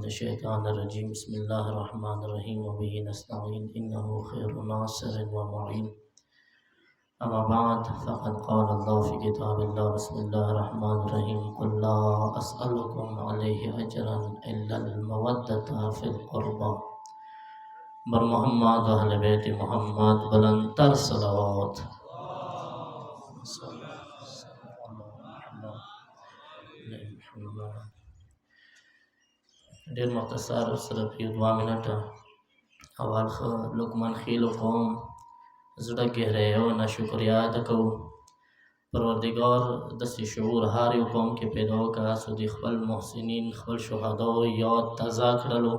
من الشيطان الرجيم بسم الله الرحمن الرحيم وبه نستعين إنه خير ناصر ومعين أما بعد فقد قال الله في كتاب الله بسم الله الرحمن الرحيم قل لا أسألكم عليه أجرا إلا المودة في القربى بر محمد أهل بيت محمد بلندتر صلوات ډېر مختصر صرف یو 2 منټه اول خو لقمان خیلو قوم زړه ګهریونه شکریا ادا کوو پروردګار داسې شعور هر یو قوم کې پیدا وکړه څو د خپل محسنین خپل شهداو یاد تازه کړلو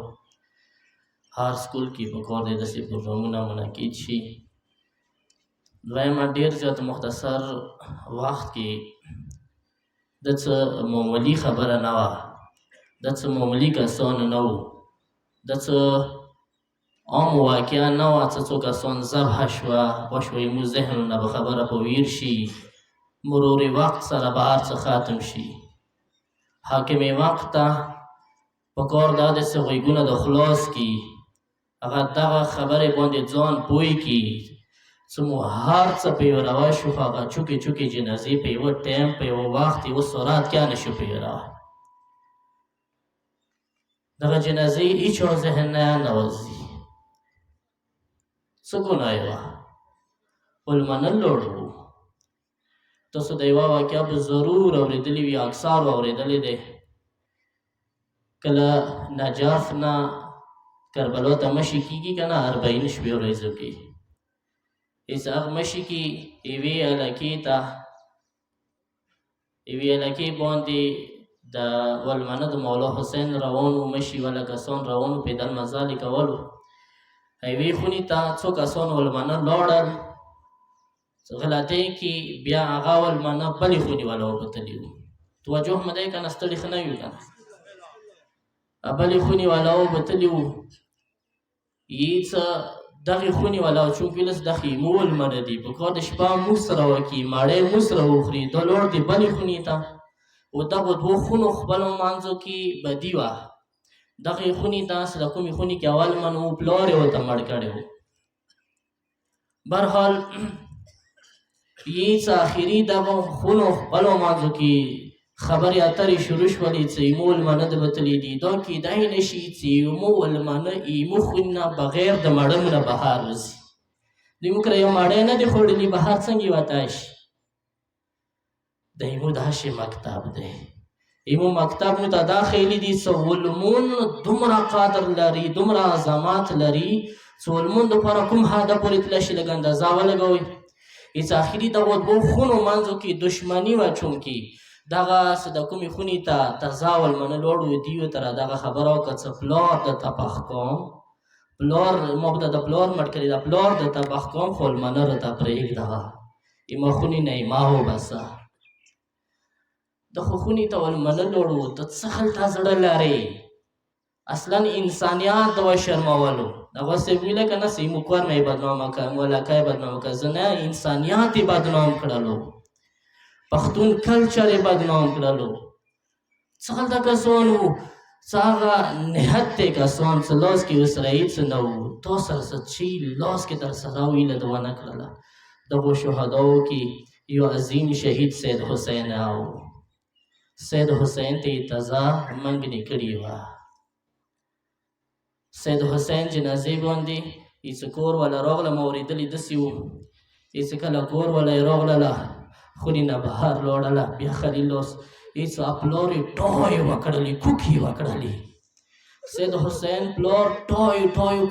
هر سکول کې پکار دی داسې پروګرامونه منعقد شي دویمه ډېر زیات مختصر وخت کې د څه معمولي خبره نه وه د څه معمولي کسان نه وو د څه عام واقعه نه وه څه څو کسان ذبح شوه وشوه مو ذهنونه به خبره په ویر شي مرور وقت سره به هر څه ختم شي حاکم وقت ته پکار دا د څه غوږونه د خلاص کي هغه دغه خبرې باندې ځان پوه کي څه مو هر څه په یوه روه شو خو هغه چوکې چوکې جنازې په یوه ټایم په یوه وخت یوه سرعت کې نه شو په یوه روه دغه جنازې هیچا ذهن نه نوځي څه ګناه یې وه ولمنل لوړ وو تاسو د یوه واقعه به ضرور اورېدلي وي اکثرو اورېدلی دی کله نجف نه کربلا ته مشي کېږي که نه 40 شپې ورځو کې اسحاق مشي کې یوې علاقې باندې د ولمنه د مولا حسین روان و مشي والا کسان روان و پیدل مزالې کولو یوې خونې ته څو کسان ولمنه لاړل غلطۍ کې بیا هغه ولمنه بلې خونې والا وبتلي وو توجه مه دی که نه ستړي ښه نه وي که نه بلې خونې والا وبتلي وو یې څه دغې خونې والا چونکې لس د خیمو ولمنه دي په کار د شپه موږ سره وکړي ماړی موږ سره وخوري دا لاړ دي بلې خونې ته و دغو 2 خونو خپلو منځو کې بدي وه دغې خونې ته چې د کومې خونې کې اول من و پلار یې ورته مړ کړی و برحال یې څه آخري دغو خونو خپلو منځو کې خبرې اترې شروع شولې چې ایمو ولمنه د بتلې دي دا کیدای نه شي چې ایمو ولمنه ایمو خونې نه بغیر د مړنو نه بهر وځي دوی موږ کره یو مړی نه دی خوړلي بهر څنګه وتی شي د ایمو داسې مکتب دی ایمو مکتب مو ته دا خیلي دي چې ولمون دومره قدر لري دومره عظمت لري چې ولمون دپاره کوم حده پورې تللی شي لږ اندازه ولګوئ هېڅ آخري دغو 2 خونو منځو کې دشمني وه چونکې دغه چې د کومې خونې ته تازه ولمنه لاړ و دیو ته دغه خبره وکړه چې پلار درته پخ کوم پلار ما به د پلار مړ کړي د پلار درته پخ کوم خو ولمنه راته پرېږده ایمه خونې نه یې ما وباسه د خو خونې ته ولمنه لاړ و ته څه هلته زړه لرې اصلا انسانیت د وشرمولو دغسې ویله که نه چې ایمو کور مې یې بدنامه کړه مولکه یې بدنامه کړه زه نه انسانیت یې بدنام کړلو پښتون کلچر یې بدنام کړلو څه هلته کسان وو څه هغه نهت کسان څه لاس کې ورسره هېڅ نه وو تا سره څه چې لاس کې در سره ویله د ونه کړله دغو شهداو کې یو عظیم شهید سید حسین او سید حسین ته یې تازه منګنې کړې وه سید حسین جنازې باندې یې څه کور والا راغله ما اورېدلې داسې وو یې څه کله کور والا یې راغلله خونې نه بهر لاړله بیا خلیل اوس هېڅ پلار یې ټای وکړلې کوکې یې وکړلې سید حسین پلار ټای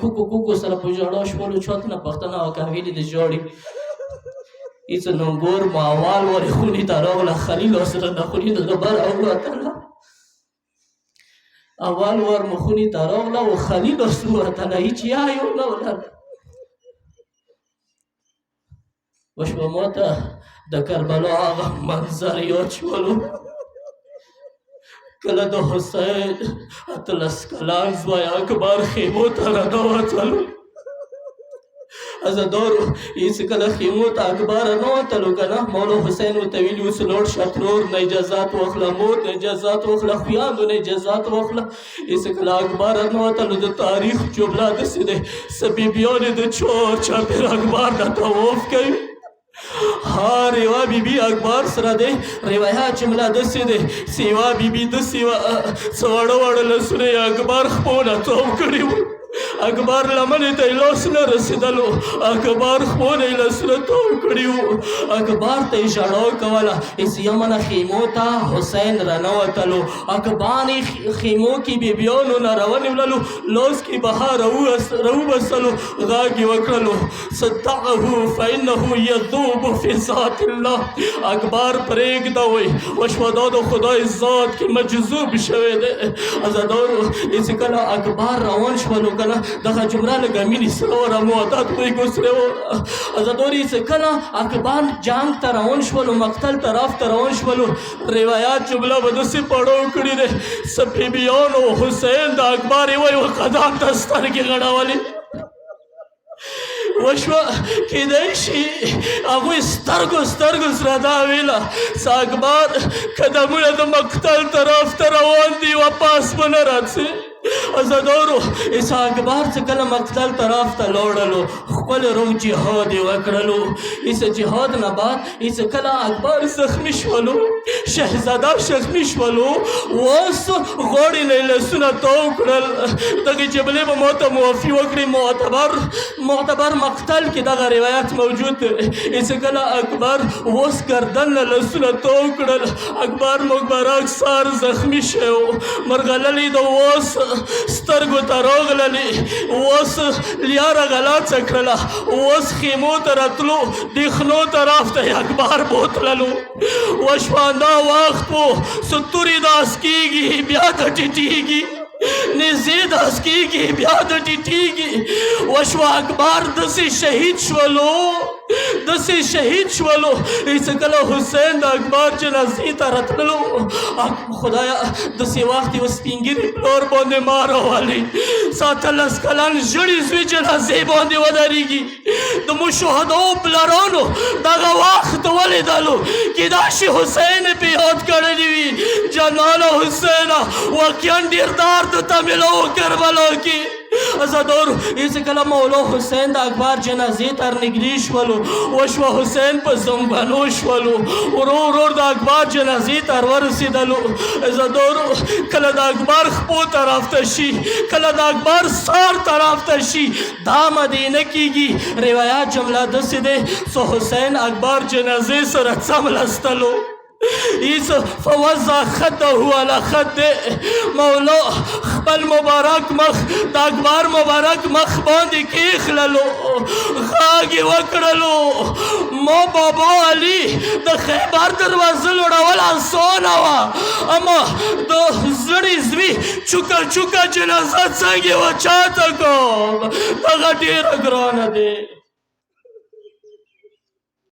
کوکو سره په ژړا شولو چاته نه پښتنه وکړه ویلې د ژاړي هېڅ نونګور مو اول ورې خونې ته راغله خلیل اوس سره د خونې نه د بره ووتله اول ور مو خونې ته راغله و خلیل اوس ووتله هېڅ یا یو نه ولله وشوه ما ته د کربلا هغه منظر یاد شولو کله د حسین 18 کلن زوی اکبر خیمو ته رانوتلو عزادارو هېڅ کله خیمو ته اکبره نه وتلو که نه مولا حسین ورته ویلي اوس لوړ شه ترور نه اجازات واخله مور نه اجازات واخله خویندو نه اجازات واخله هېڅ کله اکبره نه وتلو د تاریخ جمله داسې دی څه بیبیانې د چور چاپېر اکبر ته طواف کوي هر یوه بیبي اکبر سره دی روایت جمله داسې دی چې یوه بیبي داسې وه څه واړه واړه لاسونه یې اکبر خپو نه تاو کړي وو اکبر لمنې ته یې لاس نه رسېدلو اکبر خپو نه یې لاسونه تاو کړي وو اکبر ته یې ژړا کوله اس یمنه خیمو ته حسین رانوتلو اکبر خیمو کې بیبیانو نه راونیوللو لاس کې بهر راوبسلو غږ یې وکړلو صدقه فانه یذوب فی ذات الله اکبر پرېږده وی وشوه دا د خدای ذات کې مجذوب شوی دی عزادارو چې کله اکبر روان شولو کنه دغه جمله لږه مینې سره وه رامعتاد پرېږو سره وه عزادارو چې کله اکبر جنګ ته روان شولو مقتل طرف ته روان شولو روایات جمله به داسې پړاو کړي دی څه بیبیانو حسین د اکبر یې وایي قدم ته سترګې غړولې وشوه کیدای شي هغوی سترګو سره دا ویله څه اکبر قدمونه د مقتل طرف ته روان دي واپس به نه راځي عزادارو عیسی اکبر چې کله مقتل طرف ته لاړلو خپل روح جهاد یې وکړلو عیسی جهاد نه بعد عیسی کله اکبر زخمی شولو شهزاده زخمی شولو اوس غوړې نه یې لاسونه تاو کړل دغې جملې به ما ته معافي وکړي معتبر مقتل کې دغه روایت موجود دی عیسی کله اکبر اوس ګردن نه لاسونه تاو کړل اکبر مبارک سار زخمی شو مرغللې د اوس سترګو ته راغللې اوس لیاره غلاڅه کړله اوس خیمو ته راتلو دیخنو طرف ته یې اکبر بوتللو وشوه دا وخت په ستوري داس کېږي بیا ته ټیټېږي نزدې داس کېږي بیا ته ټیټېږي وشوه اکبر داسې شهید شولو هېڅ کله حسین د اکبر جنازې ته راتللو خدایه داسې وخت یې سپین ږیري پلار باندې ما راولي ساتلس کلن ژړې زوی جنازې باندې ودرېږي د مشهدو پلارانو دغه وخت ولیدلو کیدای شي حسین یې په یاد کړلي وي جانانه حسینه واقعا ډېر درد ته ملو کربلا کې عزادارو هېڅ کله مولا حسین د اکبر جنازې ته نږدې شولو وشوه حسین په زنګونو شولو ورو د اکبر جنازې ته ورسېدلو عزادارو کله د اکبر خپو طرف ته شي کله د اکبر سار طرف ته شي دا مدینه کېږي روایت جمله داسې دی څو حسین اکبر جنازې سره څملستلو ایس فوضع خده علی خده مولا خپل مبارک مخ د اکبر مبارک مخ باندې کېښللو غږ یې وکړلو ما بابا علي د خیبر دروازه لوړول اسانه وه اما د زړې زوی چوکه جنازه څنګه یې وچاته کوم دغه ډېره ګرانه دی